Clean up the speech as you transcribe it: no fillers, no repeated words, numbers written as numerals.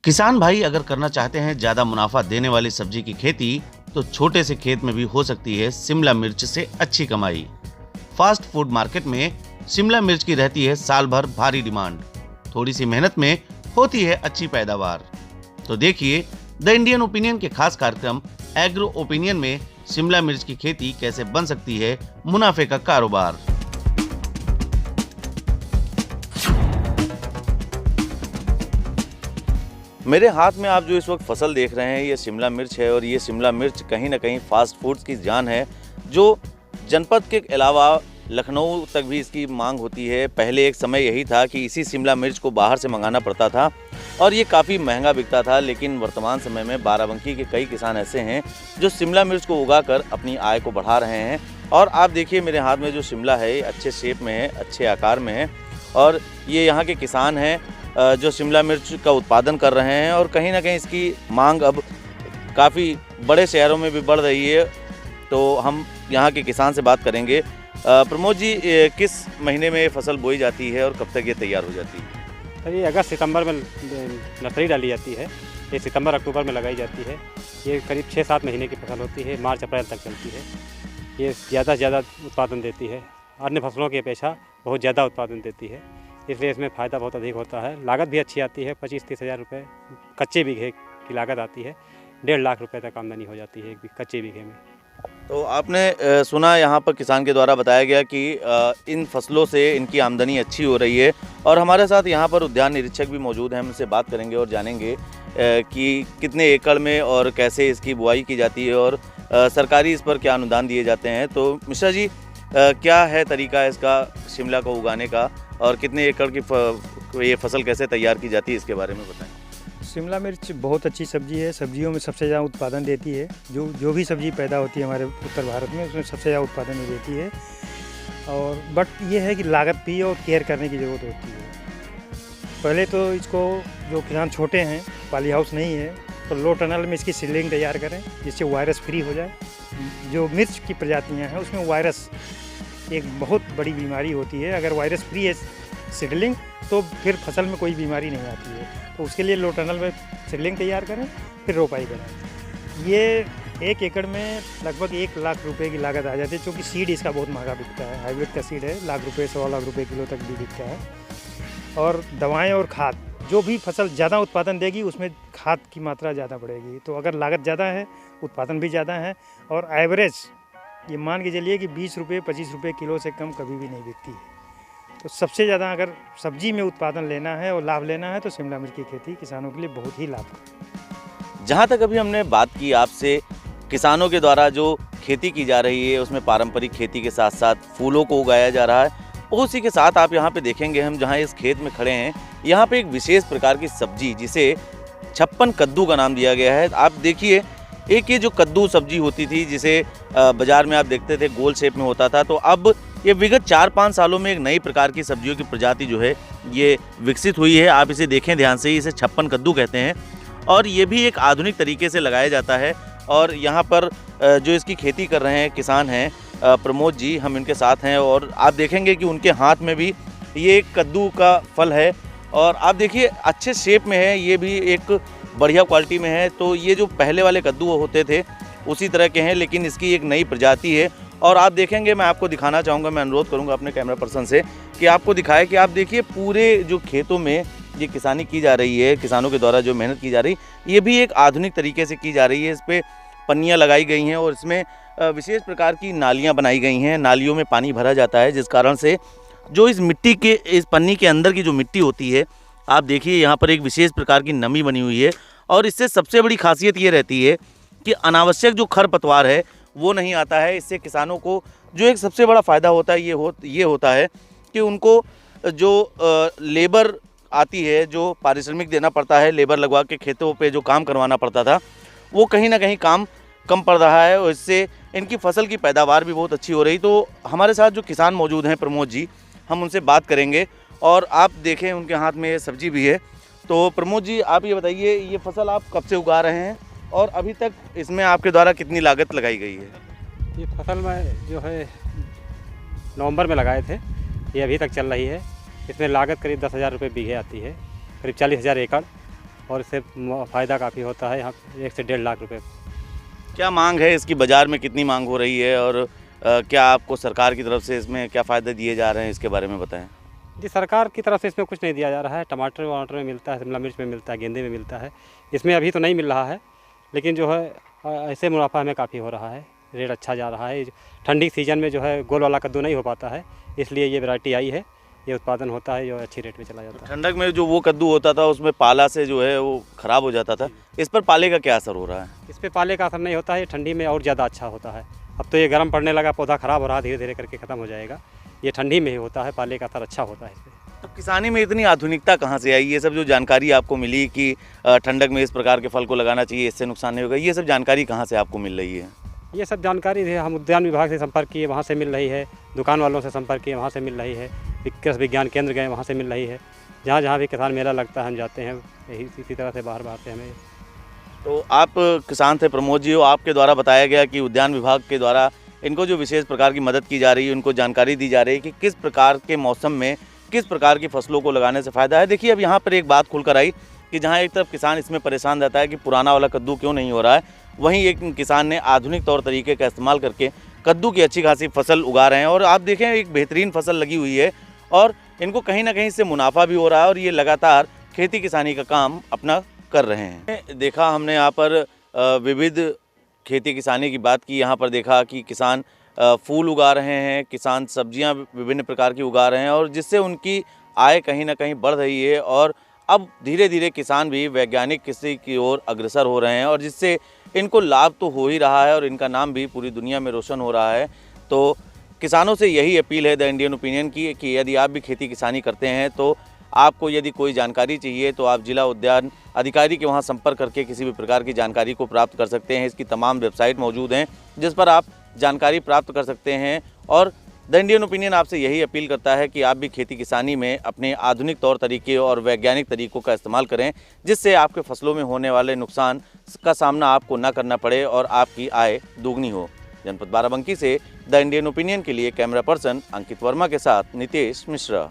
किसान भाई अगर करना चाहते हैं ज्यादा मुनाफा देने वाली सब्जी की खेती, तो छोटे से खेत में भी हो सकती है शिमला मिर्च से अच्छी कमाई। फास्ट फूड मार्केट में शिमला मिर्च की रहती है साल भर भारी डिमांड। थोड़ी सी मेहनत में होती है अच्छी पैदावार। तो देखिए द इंडियन ओपिनियन के खास कार्यक्रम एग्रो ओपिनियन में शिमला मिर्च की खेती कैसे बन सकती है मुनाफे का कारोबार। मेरे हाथ में आप जो इस वक्त फसल देख रहे हैं ये शिमला मिर्च है, और ये शिमला मिर्च कहीं ना कहीं फास्ट फूड्स की जान है, जो जनपद के अलावा लखनऊ तक भी इसकी मांग होती है। पहले एक समय यही था कि इसी शिमला मिर्च को बाहर से मंगाना पड़ता था और ये काफ़ी महंगा बिकता था, लेकिन वर्तमान समय में बाराबंकी के कई किसान ऐसे हैं जो शिमला मिर्च को उगाकर अपनी आय को बढ़ा रहे हैं। और आप देखिए मेरे हाथ में जो शिमला है अच्छे शेप में है, अच्छे आकार में है, और ये यहाँ के किसान हैं जो शिमला मिर्च का उत्पादन कर रहे हैं, और कहीं ना कहीं इसकी मांग अब काफ़ी बड़े शहरों में भी बढ़ रही है। तो हम यहाँ के किसान से बात करेंगे। प्रमोद जी, किस महीने में ये फसल बोई जाती है और कब तक ये तैयार हो जाती है? सर ये अगस्त सितंबर में नर्सरी डाली जाती है। ये सितंबर अक्टूबर में लगाई जाती है। ये करीब 6-7 महीने की फसल होती है, मार्च अप्रैल तक चलती है। ये ज़्यादा से ज़्यादा उत्पादन देती है, अन्य फसलों की अपेक्षा बहुत ज़्यादा उत्पादन देती है, इसलिए इसमें फ़ायदा बहुत अधिक होता है। लागत भी अच्छी आती है, 25-30 हज़ार रुपये कच्चे बीघे की लागत आती है। 1.5 लाख रुपये तक आमदनी हो जाती है एक कच्चे बीघे में। तो आपने सुना यहाँ पर किसान के द्वारा बताया गया कि इन फसलों से इनकी आमदनी अच्छी हो रही है, और हमारे साथ यहाँ पर उद्यान निरीक्षक भी मौजूद हैं। हम इनसे बात करेंगे और जानेंगे कि कितने एकड़ में और कैसे इसकी बुआई की जाती है, और सरकारी इस पर क्या अनुदान दिए जाते हैं। तो मिश्रा जी, क्या है तरीका इसका शिमला को उगाने का, और कितने एकड़ की ये फसल कैसे तैयार की जाती है, इसके बारे में बताएं। शिमला मिर्च बहुत अच्छी सब्जी है, सब्जियों में सबसे ज़्यादा उत्पादन देती है। जो भी सब्जी पैदा होती है हमारे उत्तर भारत में, उसमें सबसे ज़्यादा उत्पादन में देती है। और बट ये है कि लागत भी और केयर करने की ज़रूरत होती है। पहले तो इसको, जो किसान छोटे हैं, पॉली हाउस नहीं है, तो लो टनल में इसकी सीडलिंग तैयार करें जिससे वायरस फ्री हो जाए। जो मिर्च की प्रजातियाँ हैं उसमें वायरस एक बहुत बड़ी बीमारी होती है। अगर वायरस फ्री है सीडलिंग तो फिर फसल में कोई बीमारी नहीं आती है। तो उसके लिए लो टनल में सीडलिंग तैयार करें, फिर रोपाई करें। ये 1 एकड़ में लगभग 1 लाख रुपए की लागत आ जाती है, क्योंकि सीड इसका बहुत महंगा बिकता है। हाइब्रिड का सीड है, लाख रुपये 1.25 लाख रुपये किलो तक भी बिकता है। और दवाएं और खाद, जो भी फसल ज़्यादा उत्पादन देगी उसमें खाद की मात्रा ज़्यादा बढ़ेगी। तो अगर लागत ज़्यादा है, उत्पादन भी ज़्यादा है, और एवरेज ये मान के चलिए कि 20 रुपये 25 रुपये किलो से कम कभी भी नहीं बिकती है। तो सबसे ज़्यादा अगर सब्जी में उत्पादन लेना है और लाभ लेना है तो शिमला मिर्च की खेती किसानों के लिए बहुत ही लाभकारी। जहाँ तक अभी हमने बात की आपसे किसानों के द्वारा जो खेती की जा रही है, उसमें पारंपरिक खेती के साथ साथ फूलों को उगाया जा रहा है, उसी के साथ आप यहाँ पे देखेंगे, हम जहाँ इस खेत में खड़े हैं, यहाँ पे एक विशेष प्रकार की सब्जी जिसे 56 कद्दू का नाम दिया गया है। आप देखिए, एक ये जो कद्दू सब्जी होती थी जिसे बाज़ार में आप देखते थे गोल शेप में होता था, तो अब ये विगत 4-5 सालों में एक नई प्रकार की सब्जियों की प्रजाति जो है ये विकसित हुई है। आप इसे देखें ध्यान से, इसे 56 कद्दू कहते हैं, और ये भी एक आधुनिक तरीके से लगाया जाता है। और यहाँ पर जो इसकी खेती कर रहे हैं किसान हैं प्रमोद जी, हम इनके साथ हैं, और आप देखेंगे कि उनके हाथ में भी ये एक कद्दू का फल है, और आप देखिए अच्छे शेप में है, ये भी एक बढ़िया क्वालिटी में है। तो ये जो पहले वाले कद्दू होते थे उसी तरह के हैं, लेकिन इसकी एक नई प्रजाति है। और आप देखेंगे, मैं आपको दिखाना चाहूँगा, मैं अनुरोध करूँगा अपने कैमरा पर्सन से कि आपको दिखाए कि आप देखिए पूरे जो खेतों में ये किसानी की जा रही है, किसानों के द्वारा जो मेहनत की जा रही है, ये भी एक आधुनिक तरीके से की जा रही है। इस पर पन्नियाँ लगाई गई हैं और इसमें विशेष प्रकार की नालियाँ बनाई गई हैं। नालियों में पानी भरा जाता है, जिस कारण से जो इस मिट्टी के, इस पन्नी के अंदर की जो मिट्टी होती है, आप देखिए यहाँ पर एक विशेष प्रकार की नमी बनी हुई है। और इससे सबसे बड़ी खासियत ये रहती है कि अनावश्यक जो खरपतवार है वो नहीं आता है। इससे किसानों को जो एक सबसे बड़ा फ़ायदा होता है ये होता है कि उनको जो लेबर आती है, जो पारिश्रमिक देना पड़ता है, लेबर लगवा के खेतों पे जो काम करवाना पड़ता था, वो कहीं ना कहीं काम कम पड़ रहा है, और इससे इनकी फसल की पैदावार भी बहुत अच्छी हो रही। तो हमारे साथ जो किसान मौजूद हैं प्रमोद जी, हम उनसे बात करेंगे, और आप देखें उनके हाथ में ये सब्जी भी है। तो प्रमोद जी, आप ये बताइए, ये फसल आप कब से उगा रहे हैं और अभी तक इसमें आपके द्वारा कितनी लागत लगाई गई है? ये फसल में जो है नवंबर में लगाए थे, ये अभी तक चल रही है। इसमें लागत करीब 10,000 रुपये बीघे आती है, करीब 40,000 एकड़। और इससे फ़ायदा काफ़ी होता है। यहाँ 1 से 1.5 लाख रुपए। क्या मांग है इसकी, बाज़ार में कितनी मांग हो रही है और क्या आपको सरकार की तरफ से इसमें क्या फ़ायदे दिए जा रहे हैं, इसके बारे में बताएं। जी, सरकार की तरफ से इसमें कुछ नहीं दिया जा रहा है। टमाटर वमाटर में मिलता है, शिमला मिर्च में मिलता है, गेंदे में मिलता है। इसमें अभी तो नहीं मिल रहा है, लेकिन जो है ऐसे मुनाफा हमें काफ़ी हो रहा है, रेट अच्छा जा रहा है। ठंडी सीजन में जो है गोल वाला कद्दू नहीं हो पाता है, इसलिए ये वैरायटी आई है, ये उत्पादन होता है जो अच्छी रेट में चला जाता है। ठंडक में जो वो कद्दू होता था उसमें पाला से जो है वो ख़राब हो जाता था, इस पर पाले का क्या असर हो रहा है? इस पे पाले का असर नहीं होता है, ये ठंडी में और ज़्यादा अच्छा होता है। अब तो ये गर्म पड़ने लगा, पौधा ख़राब हो रहा है, धीरे धीरे करके ख़त्म हो जाएगा। ये ठंडी में ही होता है, पाले का असर अच्छा होता है इस पर। तो किसानी में इतनी आधुनिकता कहाँ से आई? ये सब जो जानकारी आपको मिली कि ठंडक में इस प्रकार के फल को लगाना चाहिए, इससे नुकसान नहीं होगा, ये सब जानकारी कहाँ से आपको मिल रही है? ये सब जानकारी है हम उद्यान विभाग से संपर्क किए, वहाँ से मिल रही है। दुकान वालों से संपर्क किए, वहाँ से मिल रही है। कृषि विज्ञान केंद्र गए, वहाँ से मिल रही है। जहाँ जहाँ भी किसान मेला लगता है हम जाते हैं, यही इसी तरह से बाहर से हमें। तो आप किसान थे प्रमोद जी, हो, आपके द्वारा बताया गया कि उद्यान विभाग के द्वारा इनको जो विशेष प्रकार की मदद की जा रही है, उनको जानकारी दी जा रही है कि किस प्रकार के मौसम में किस प्रकार की फसलों को लगाने से फ़ायदा है। देखिए अब यहाँ पर एक बात खुलकर आई कि जहाँ एक तरफ किसान इसमें परेशान रहता है कि पुराना वाला कद्दू क्यों नहीं हो रहा है, वहीं एक किसान ने आधुनिक तौर तरीके का इस्तेमाल करके कद्दू की अच्छी खासी फसल उगा रहे हैं और आप देखें एक बेहतरीन फसल लगी हुई है और इनको कहीं ना कहीं से मुनाफा भी हो रहा है और ये लगातार खेती किसानी का काम अपना कर रहे हैं। देखा हमने यहाँ पर विविध खेती किसानी की बात की, यहाँ पर देखा कि किसान फूल उगा रहे हैं, किसान सब्जियां विभिन्न प्रकार की उगा रहे हैं और जिससे उनकी आय कहीं ना कहीं बढ़ रही है और अब धीरे धीरे किसान भी वैज्ञानिक कृषि की ओर अग्रसर हो रहे हैं और जिससे इनको लाभ तो हो ही रहा है और इनका नाम भी पूरी दुनिया में रोशन हो रहा है। तो किसानों से यही अपील है द इंडियन ओपिनियन की कि यदि आप भी खेती किसानी करते हैं तो आपको यदि कोई जानकारी चाहिए तो आप जिला उद्यान अधिकारी के वहां संपर्क करके किसी भी प्रकार की जानकारी को प्राप्त कर सकते हैं। इसकी तमाम वेबसाइट मौजूद हैं जिस पर आप जानकारी प्राप्त कर सकते हैं और द इंडियन ओपिनियन आपसे यही अपील करता है कि आप भी खेती किसानी में अपने आधुनिक तौर तरीके और वैज्ञानिक तरीकों का इस्तेमाल करें जिससे आपके फसलों में होने वाले नुकसान का सामना आपको न करना पड़े और आपकी आय दोगुनी हो। जनपद बाराबंकी से द इंडियन ओपिनियन के लिए कैमरा पर्सन अंकित वर्मा के साथ नितेश मिश्रा।